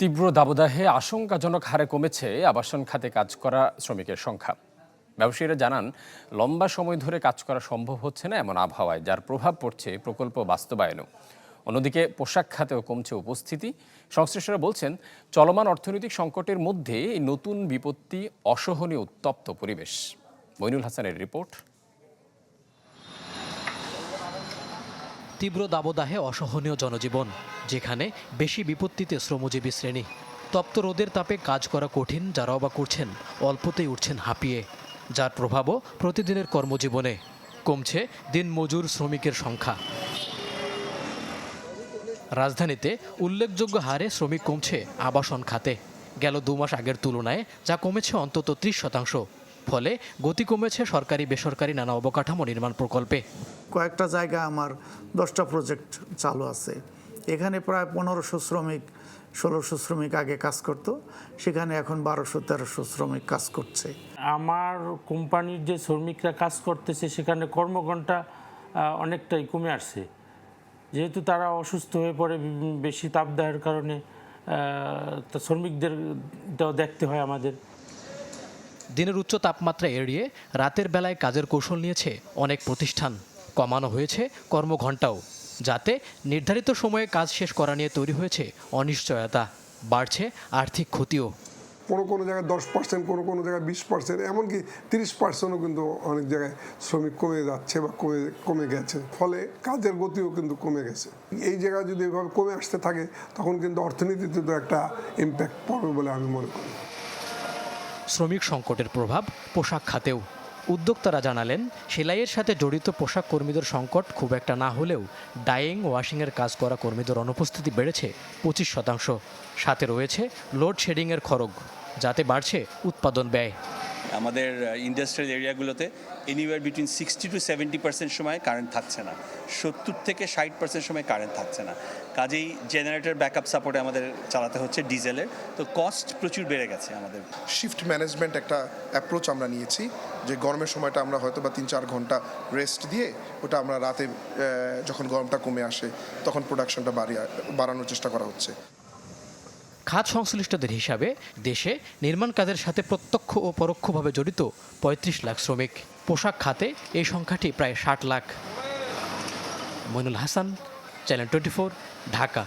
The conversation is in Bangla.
তীব্র দাবদাহে আশঙ্কাজনক হারে কমেছে আবাসন খাতে কাজ করা শ্রমিকের সংখ্যা। ব্যবসায়ীরা জানান, লম্বা সময় ধরে কাজ করা সম্ভব হচ্ছে না এমন আবহাওয়ায়, যার প্রভাব পড়ছে প্রকল্প বাস্তবায়নেও। অন্যদিকে পোশাক খাতেও কমছে উপস্থিতি। সংশ্লিষ্টরা বলছেন, চলমান অর্থনৈতিক সংকটের মধ্যে এই নতুন বিপত্তি অসহনীয় উত্তপ্ত পরিবেশ। মইনুল হাসানের রিপোর্ট। তীব্র দাবদাহে অসহনীয় জনজীবন, যেখানে বেশি বিপত্তিতে শ্রমজীবী শ্রেণী। তপ্ত রোদের তাপে কাজ করা কঠিন, যারাও বা করছেন অল্পতেই উঠছেন হাঁপিয়ে, যার প্রভাবও প্রতিদিনের কর্মজীবনে। কমছে দিনমজুর শ্রমিকের সংখ্যা। রাজধানীতে উল্লেখযোগ্য হারে শ্রমিক কমছে আবাসন খাতে। গেল 2 মাস আগের তুলনায় যা কমেছে অন্তত 30%। ফলে গতি কমেছে সরকারি বেসরকারি নানা অবকাঠামো নির্মাণ প্রকল্পে। কয়েকটা জায়গা আমার 10টা প্রজেক্ট চালু আছে। এখানে প্রায় 1500 শ্রমিক 1600 শ্রমিক আগে কাজ করত, সেখানে এখন 1200-1300 শ্রমিক কাজ করছে। আমার কোম্পানির যে শ্রমিকরা কাজ করতেছে সেখানে কর্মঘণ্টা অনেকটাই কমে আসছে, যেহেতু তারা অসুস্থ হয়ে পড়ে বেশি তাপদাহের কারণে। শ্রমিকদেরটাও দেখতে হয় আমাদের। দিনের উচ্চ তাপমাত্রা এড়িয়ে রাতের বেলায় কাজের কৌশল নিয়েছে অনেক প্রতিষ্ঠান। কমানো হয়েছে কর্মঘণ্টাও, যাতে নির্ধারিত সময়ে কাজ শেষ করা নিয়ে তৈরি হয়েছে অনিশ্চয়তা। বাড়ছে আর্থিক ক্ষতিও। কোনো জায়গায় 10%, কোনো জায়গায় 20%, এমনকি 30%ও কিন্তু অনেক জায়গায় শ্রমিক কমে যাচ্ছে বা কমে গেছে। ফলে কাজের গতিও কিন্তু কমে গেছে। এই জায়গায় যদি এভাবে কমে আসতে থাকে, তখন কিন্তু অর্থনীতিতে তো একটা ইম্প্যাক্ট পড়বে বলে আমি মনে করি। শ্রমিক সংকটের প্রভাব পোশাক খাতেও। উদ্যোক্তারা জানালেন, সেলাইয়ের সাথে জড়িত পোশাক কর্মীদের সংকট খুব একটা না হলেও ডাইং ওয়াশিংয়ের কাজ করা কর্মীদের অনুপস্থিতি বেড়েছে 25%। সাথে রয়েছে লোডশেডিংয়ের খরচ, যাতে বাড়ছে উৎপাদন ব্যয়। আমাদের ইন্ডাস্ট্রিয়াল এরিয়াগুলোতে এনিওয়ার বিটুইন 60 to 70% সময় কারেন্ট থাকছে না, 70 থেকে 60% সময় কারেন্ট থাকছে না। কাজেই জেনারেটর ব্যাকআপ সাপোর্টে আমাদের চালাতে হচ্ছে ডিজেলের, তো কস্ট প্রচুর বেড়ে গেছে আমাদের। শিফট ম্যানেজমেন্ট একটা অ্যাপ্রোচ আমরা নিয়েছি, যে গরমের সময়টা আমরা হয়তো বা 3-4 ঘন্টা রেস্ট দিয়ে ওটা আমরা রাতে যখন গরমটা কমে আসে তখন প্রোডাকশনটা বাড়ানোর চেষ্টা করা হচ্ছে। খাত সংশ্লিষ্টদের হিসাবে দেশে নির্মাণ কাজের সাথে প্রত্যক্ষ ও পরোক্ষভাবে জড়িত 35 লাখ শ্রমিক। পোশাক খাতে এই সংখ্যাটি প্রায় 60 লাখ। মইনুল হাসান, চ্যানেল 24, ঢাকা।